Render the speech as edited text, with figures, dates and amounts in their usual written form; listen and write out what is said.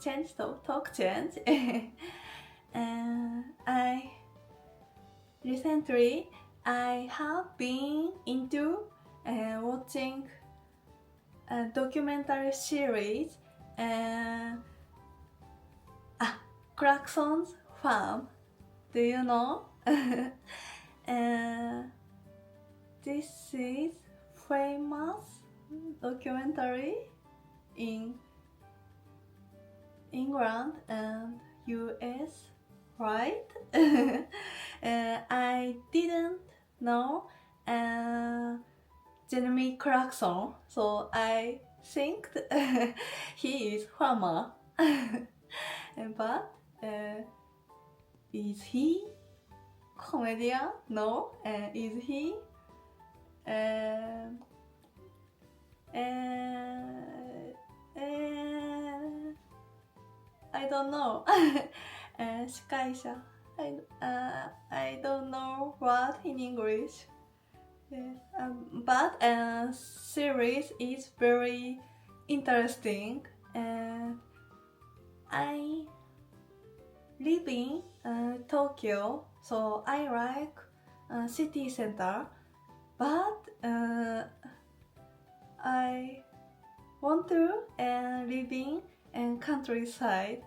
talk change. I recently I have been into watching a documentary series, Clarkson's Farm. Do you know? This is famous documentary in England and US, right? I didn't know Jeremy Clarkson, so I think he is farmer. But is he comedian? No. Is he? I don't know. 司会者. I don't know what in English. But series is very interesting. I live in Tokyo, so I like city center. But I want to live in countryside.